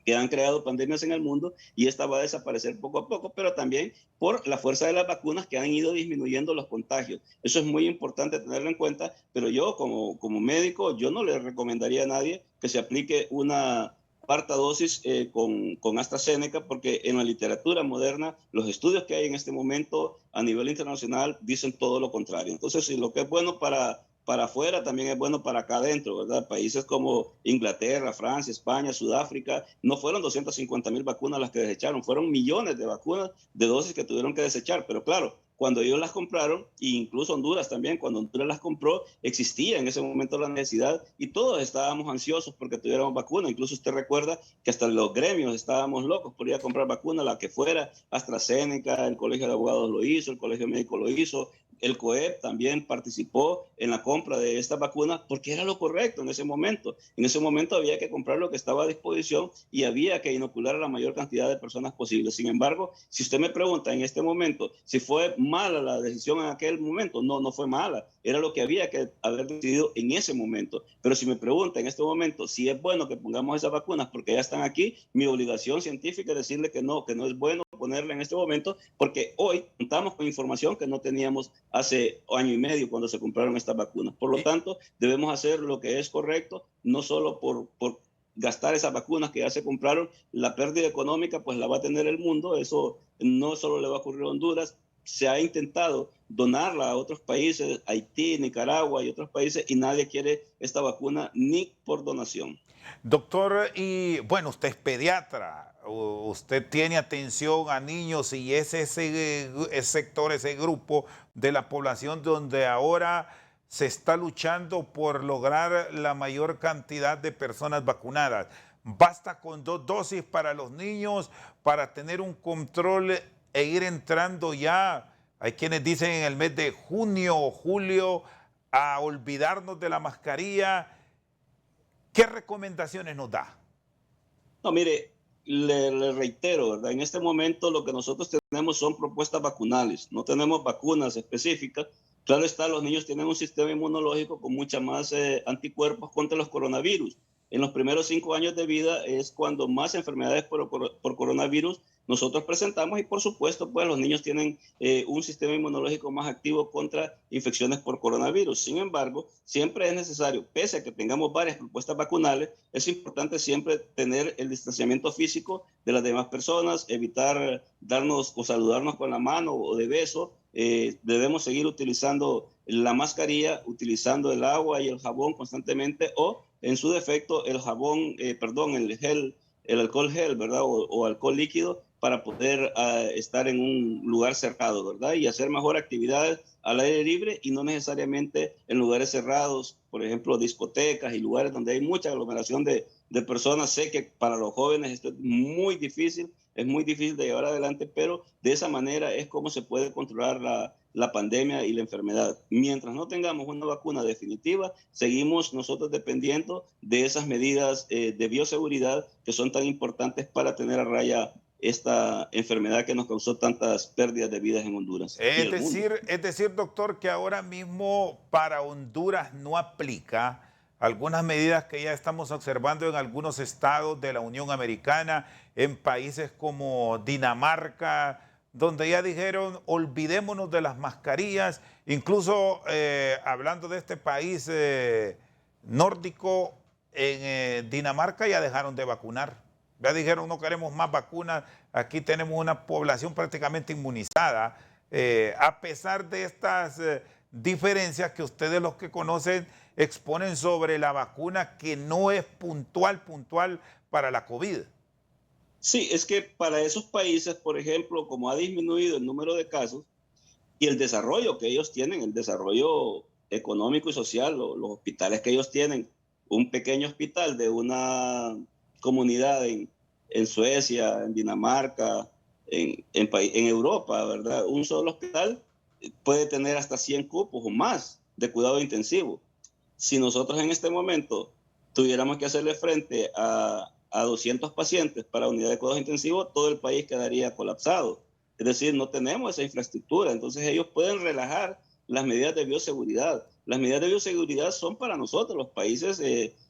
que han creado pandemias en el mundo, y esta va a desaparecer poco a poco, pero también por la fuerza de las vacunas que han ido disminuyendo los contagios. Eso es muy importante tenerlo en cuenta, pero yo como médico, yo no le recomendaría a nadie que se aplique una cuarta dosis con AstraZeneca, porque en la literatura moderna, los estudios que hay en este momento a nivel internacional dicen todo lo contrario. Entonces, si lo que es bueno para afuera también es bueno para acá adentro, ¿verdad? Países como Inglaterra, Francia, España, Sudáfrica, no fueron 250,000 vacunas las que desecharon, fueron millones de vacunas de dosis que tuvieron que desechar, pero claro, cuando ellos las compraron, e incluso Honduras también, cuando Honduras las compró, existía en ese momento la necesidad y todos estábamos ansiosos porque tuviéramos vacuna. Incluso usted recuerda que hasta los gremios estábamos locos por ir a comprar vacuna, la que fuera, AstraZeneca, el Colegio de Abogados lo hizo, el Colegio Médico lo hizo, el COEP también participó en la compra de estas vacunas porque era lo correcto en ese momento. En ese momento había que comprar lo que estaba a disposición y había que inocular a la mayor cantidad de personas posible. Sin embargo, si usted me pregunta en este momento si fue mala la decisión en aquel momento, no fue mala. Era lo que había que haber decidido en ese momento. Pero si me pregunta en este momento si es bueno que pongamos esas vacunas porque ya están aquí, mi obligación científica es decirle que no es bueno ponerla en este momento, porque hoy contamos con información que no teníamos hace año y medio cuando se compraron estas vacunas. Por lo tanto, debemos hacer lo que es correcto, no solo por gastar esas vacunas que ya se compraron, la pérdida económica pues la va a tener el mundo, eso no solo le va a ocurrir a Honduras, se ha intentado donarla a otros países, Haití, Nicaragua y otros países, y nadie quiere esta vacuna ni por donación. Doctor, y bueno, usted es pediatra, usted tiene atención a niños y es ese sector, ese grupo de la población donde ahora se está luchando por lograr la mayor cantidad de personas vacunadas. Basta con 2 dosis para los niños para tener un control e ir entrando ya, hay quienes dicen en el mes de junio o julio, a olvidarnos de la mascarilla. ¿Qué recomendaciones nos da? No, mire, le reitero, ¿verdad? En este momento lo que nosotros tenemos son propuestas vacunales, no tenemos vacunas específicas. Claro está, los niños tienen un sistema inmunológico con mucha más anticuerpos contra los coronavirus. En los primeros 5 años de vida es cuando más enfermedades por coronavirus nosotros presentamos, y por supuesto pues los niños tienen un sistema inmunológico más activo contra infecciones por coronavirus. Sin embargo, siempre es necesario, pese a que tengamos varias propuestas vacunales, es importante siempre tener el distanciamiento físico de las demás personas, evitar darnos o saludarnos con la mano o de beso. Debemos seguir utilizando la mascarilla, utilizando el agua y el jabón constantemente, o en su defecto el jabón, el gel, el alcohol gel, ¿verdad? O alcohol líquido, para poder estar en un lugar cerrado, ¿verdad? Y hacer mejor actividades al aire libre y no necesariamente en lugares cerrados, por ejemplo, discotecas y lugares donde hay mucha aglomeración de personas. Sé que para los jóvenes esto es muy difícil de llevar adelante, pero de esa manera es como se puede controlar la pandemia y la enfermedad. Mientras no tengamos una vacuna definitiva, seguimos nosotros dependiendo de esas medidas de bioseguridad que son tan importantes para tener a raya esta enfermedad que nos causó tantas pérdidas de vidas en Honduras y el mundo. Es decir, doctor, que ahora mismo para Honduras no aplica algunas medidas que ya estamos observando en algunos estados de la Unión Americana, en países como Dinamarca, donde ya dijeron olvidémonos de las mascarillas, incluso hablando de este país nórdico, en Dinamarca ya dejaron de vacunar. Ya dijeron no queremos más vacunas, aquí tenemos una población prácticamente inmunizada, a pesar de estas diferencias que ustedes los que conocen exponen sobre la vacuna que no es puntual para la COVID. Sí, es que para esos países, por ejemplo, como ha disminuido el número de casos y el desarrollo que ellos tienen, el desarrollo económico y social, los hospitales que ellos tienen, un pequeño hospital de una comunidad en Suecia, en Dinamarca, en Europa, ¿verdad? Un solo hospital puede tener hasta 100 cupos o más de cuidado intensivo. Si nosotros en este momento tuviéramos que hacerle frente a 200 pacientes para unidad de cuidados intensivos, todo el país quedaría colapsado. Es decir, no tenemos esa infraestructura, entonces ellos pueden relajar las medidas de bioseguridad. Las medidas de bioseguridad son para nosotros, los países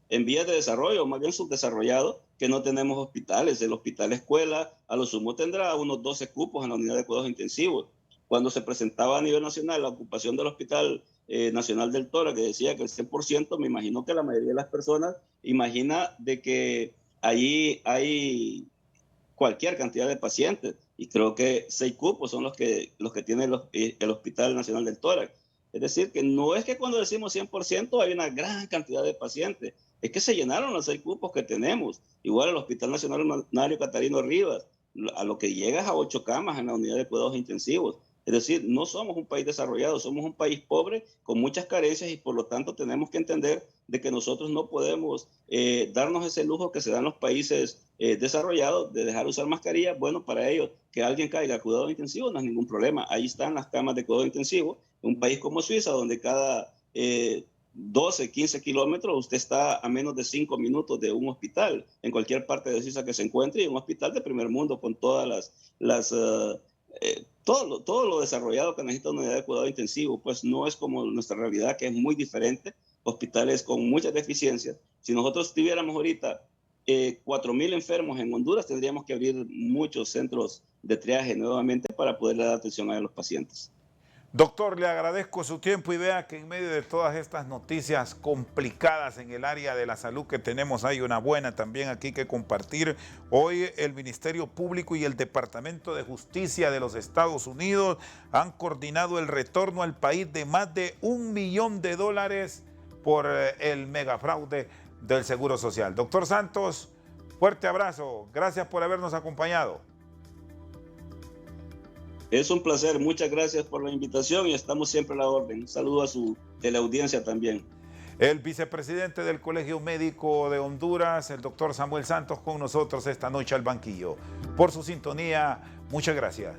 en vías de desarrollo, o más bien subdesarrollados, que no tenemos hospitales. El hospital escuela a lo sumo tendrá unos 12 cupos en la unidad de cuidados intensivos. Cuando se presentaba a nivel nacional la ocupación del Hospital Nacional del Tórax, que decía que el 100%, me imagino que la mayoría de las personas imagina de que allí hay cualquier cantidad de pacientes, y creo que 6 cupos son los que tiene el Hospital Nacional del Tórax. Es decir, que no es que cuando decimos 100% hay una gran cantidad de pacientes, es que se llenaron los 6 cupos que tenemos. Igual el Hospital Nacional Mario Catarino Rivas, a lo que llega es a 8 camas en la unidad de cuidados intensivos. Es decir, no somos un país desarrollado, somos un país pobre con muchas carencias, y por lo tanto tenemos que entender de que nosotros no podemos darnos ese lujo que se dan los países desarrollados de dejar usar mascarillas. Bueno, para ellos que alguien caiga a cuidado intensivo no es ningún problema. Ahí están las camas de cuidado intensivo. Un país como Suiza, donde cada 12, 15 kilómetros usted está a menos de 5 minutos de un hospital, en cualquier parte de Suiza que se encuentre, y un hospital de primer mundo con todas todo lo desarrollado que necesita una unidad de cuidado intensivo. Pues no es como nuestra realidad, que es muy diferente, hospitales con muchas deficiencias. Si nosotros tuviéramos ahorita 4,000 enfermos en Honduras, tendríamos que abrir muchos centros de triaje nuevamente para poderle dar atención a los pacientes. Doctor, le agradezco su tiempo y vea que en medio de todas estas noticias complicadas en el área de la salud que tenemos, hay una buena también aquí que compartir. Hoy el Ministerio Público y el Departamento de Justicia de los Estados Unidos han coordinado el retorno al país de más de $1 millón por el megafraude del Seguro Social. Doctor Santos, fuerte abrazo. Gracias por habernos acompañado. Es un placer, muchas gracias por la invitación y estamos siempre a la orden. Un saludo a su teleaudiencia también. El vicepresidente del Colegio Médico de Honduras, el doctor Samuel Santos, con nosotros esta noche al banquillo. Por su sintonía, muchas gracias.